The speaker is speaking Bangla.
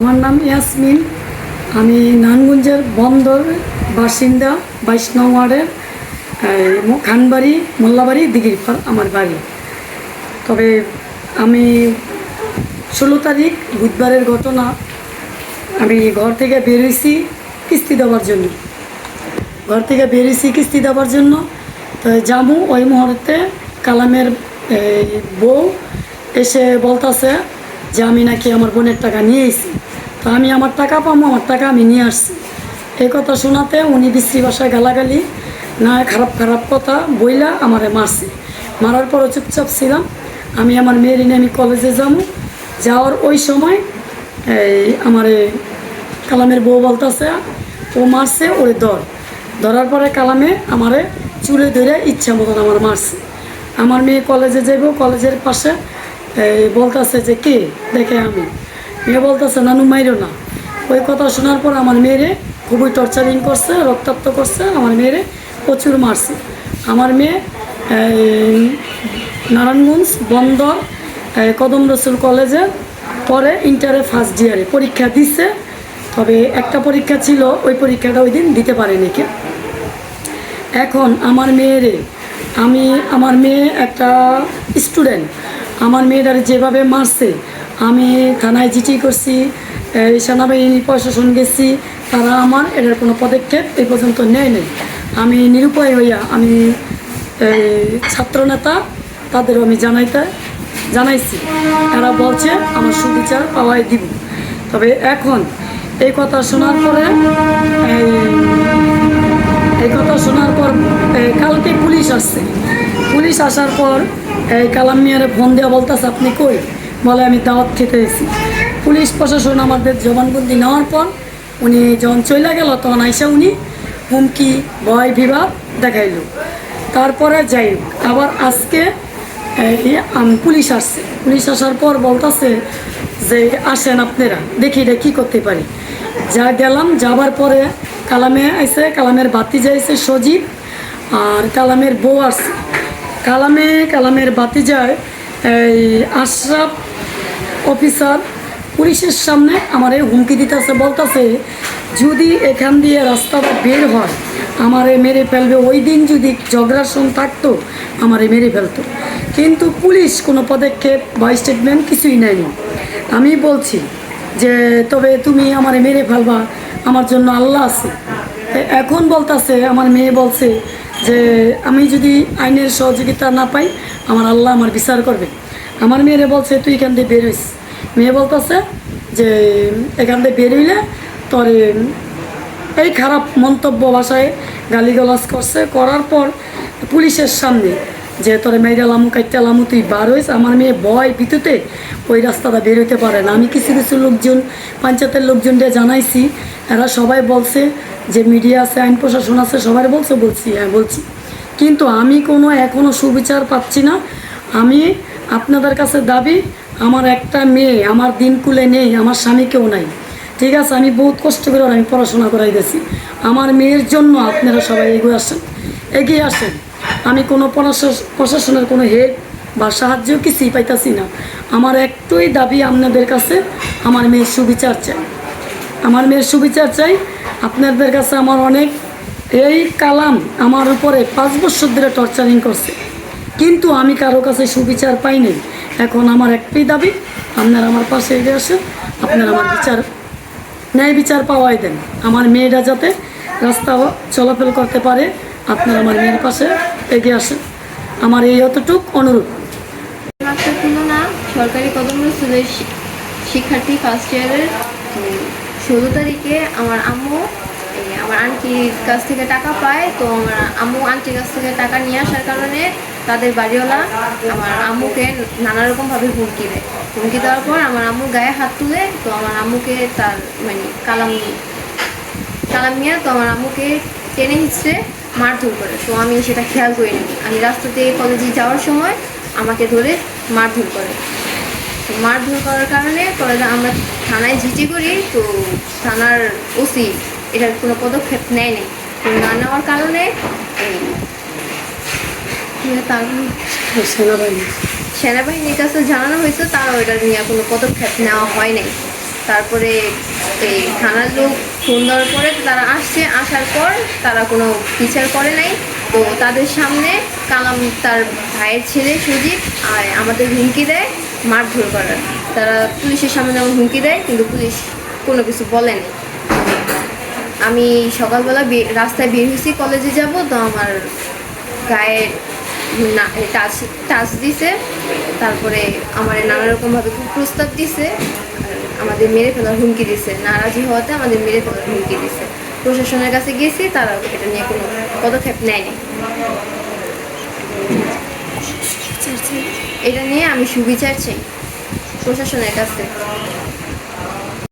আমার নাম ইয়াসমিন। আমি নারায়ণগঞ্জের বন্দর বাসিন্দা, 22 নং ওয়ার্ডের খানবাড়ি মোল্লাবাড়ি দিঘিরপাড় আমার বাড়ি। তবে আমি 16 তারিখ বুধবারের ঘটনা, আমি ঘর থেকে বেরিয়েছি কিস্তি দেওয়ার জন্য। তো জামু ওই মুহূর্তে কালামের বউ এসে বলতেছে যে আমি নাকি আমার বোনের টাকা নিয়ে এসেছি। তো আমি আমার টাকা পাবো, আমার টাকা আমি নিয়ে আসছি। এই কথা শোনাতে উনি বিশ্রী ভাষায় গালাগালি না খারাপ খারাপ কথা বইলা আমারে মারছে। মারার পরও চুপচাপ ছিলাম। আমি আমার মেয়ের নিয়ে আমি কলেজে যাওয়ার ওই সময় আমারে কালামের বউ বলতেছে ও মারছে, ওরে ধরার পরে কালামে আমারে চুলে ধরে ইচ্ছা মতন আমার মারছে। আমার মেয়ে কলেজে যাইব, কলেজের পাশে বলতেছে যে কে দেখে, আমি মেয়ে বলতেছে নানু মাইরো না। ওই কথা শোনার পর আমার মেয়েরে খুবই টর্চারিং করছে, রক্তাক্ত করছে, আমার মেয়েরে প্রচুর মারছে। আমার মেয়ে নারায়ণগঞ্জ বন্দর কদম রসুল কলেজে পরে ইন্টারে ফার্স্ট ইয়ারে পরীক্ষা দিচ্ছে। তবে একটা পরীক্ষা ছিল, ওই পরীক্ষাটা ওই দিন দিতে পারেনি কে। এখন আমার মেয়ে একটা স্টুডেন্ট, আমার মেয়েটার যেভাবে মারছে, আমি থানায় জিটি করছি, সেনাবাহিনী প্রশাসন গেছি, তারা আমার এটার কোনো পদক্ষেপ এই পর্যন্ত নেয় নাই। আমি নিরুপায় হইয়া আমি ছাত্রনেতা তাদেরও আমি জানাইছি, এরা বলছে আমার সুবিচার পাওয়াই দিব। তবে এখন এই কথা শোনার পর কালকে পুলিশ আসছে। পুলিশ আসার পর কালাম মিয়ারে ফোন দেওয়া বলতেছে আপনি কই, বলে আমি দাওয়াত খেতে এসেছি। পুলিশ প্রশাসন আমাদের জবানবন্দি নেওয়ার পর উনি যখন চলে গেল, তখন আইসা উনি হুমকি ভয় বিভাগ দেখাইল। তারপরে যাই আবার আজকে পুলিশ আসছে। পুলিশ আসার পর বলতেছে যে আসেন আপনারা দেখি এটা কী করতে পারি। গেলাম, যাবার পরে কালামে আইসে, কালামের বাতিজা আইসে সজীব, আর কালামের বউ আসছে। কালামের বাতিজায় আশরাফ অফিসার পুলিশের সামনে আমার হুমকি দিতেছে, বলতেছে যদি এখান দিয়ে রাস্তাটা বের হয় আমারে মেরে ফেলবে। ওই দিন যদি ঝগড়ার থাকতো আমারে মেরে ফেলতো, কিন্তু পুলিশ কোনো পদক্ষেপ বা স্টেটমেন্ট কিছুই নেয়নি। আমি বলছি যে তবে তুমি আমারে মেরে ফেলবা, আমার জন্য আল্লাহ আছে। এখন বলতেছে আমার মেয়ে বলছে যে আমি যদি আইনের সহযোগিতা না পাই আমার আল্লাহ আমার বিচার করবে। আমার মেয়েরে বলছে তুই এখান দিয়ে বেরোইস। মেয়ে বলতেছে যে এখান থেকে বেরোইলে তোরে এই খারাপ মন্তব্য ভাষায় গালিগালাজ করছে। করার পর পুলিশের সামনে যে তোরে মেয়েরালামু কাইটালামু তুই বার হইস। আমার মেয়ে ভয় ভীতুতে ওই রাস্তাটা বেরোতে পারে না। আমি কিছু লোকজন, পঞ্চায়েতের লোকজনকে জানাইছি, এরা সবাই বলছে যে মিডিয়া আছে, আইন প্রশাসন আছে, সবাই বলছি হ্যাঁ বলছি, কিন্তু আমি এখনও সুবিচার পাচ্ছি না। আমি আপনাদের কাছে দাবি, আমার একটা মেয়ে আমার দিনকুলে নেই, আমার স্বামীকেও নাই, ঠিক আছে, আমি বহুত কষ্ট করে আমি পড়াশোনা করাই দিয়েছি। আমার মেয়ের জন্য আপনারা সবাই এগিয়ে আসেন। আমি কোনো প্রশাসনের কোনো হেল্প বা সাহায্য কিছুই পাইতেছি না। আমার একটাই দাবি আপনাদের কাছে, আমার মেয়ের সুবিচার চাই। আপনাদের কাছে আমার অনেক এই কালাম আমার উপরে 5 বছর ধরে টর্চারিং করছে, কিন্তু আমি কারো কাছে সুবিচার পাইনি। এখন আমার একটাই দাবি, আপনারা আমার পাশে এগিয়ে আসেন, আপনারা আমার ন্যায় বিচার পাওয়াই দেন। আমার মেয়েরা যাতে রাস্তা চলাফেরা করতে পারে, আপনারা আমার মেয়ের পাশে এগিয়ে আসেন, আমার এই অতটুক অনুরোধ। সরকারি কদম রসুলের শিক্ষার্থী ফার্স্ট ইয়ারের 16 তারিখে আমার আম্মু আমার আন্টির কাছ থেকে টাকা পায়। তো আমার আম্মু আন্টির কাছ থেকে টাকা নিয়ে আসার কারণে তাদের বাড়িওয়ালা আমার আম্মুকে নানা রকমভাবে হুমকি দেয়। হুমকি দেওয়ার পর আমার আম্মুর গায়ে হাত তুলে, তো আমার আম্মুকে তার কালাম মিয়া তো আমার আম্মুকে টেনে হিঁচড়ে মারধর করে। তো আমি সেটা খেয়াল করিনি। আমি রাস্তাতে কলেজে যাওয়ার সময় আমাকে ধরে মারধর করে। মারধর করার কারণে পরে আমরা থানায় জিটি করি। তো থানার ওসি এটার কোনো পদক্ষেপ নেয়নি। তো না নেওয়ার কারণে সেনাবাহিনীর কাছে জানানো হয়েছে, তারাও এটা নিয়ে কোনো পদক্ষেপ নেওয়া হয় নাই। তারপরে এই থানার লোক ফোন দেওয়ার পরে তারা আসছে, আসার পর তারা কোনো বিচার করে নাই। তো তাদের সামনে কালাম তার ভাইয়ের ছেলে সুজিত আর আমাদের হুমকি দেয় মারধর করার। তারা পুলিশের সামনে যেমন হুমকি দেয়, কিন্তু পুলিশ কোনো কিছু বলেনি। আমি সকালবেলা রাস্তায় বের হয়েছি কলেজে যাব, তো আমার গায়ে না টাচ টাচ দিছে, তারপরে আমার নানা রকমভাবে খুব প্রস্তাব দিছে, আর আমাদের মেরে ফেলার হুমকি দিছে। নারাজি হওয়াতে আমাদের মেরে ফেলার হুমকি দিছে। প্রশাসনের কাছে গেছি, তারা এটা নিয়ে কোনো পদক্ষেপ নেয়নি। এটা নিয়ে আমি সুবিচার চাই প্রশাসনের কাছে।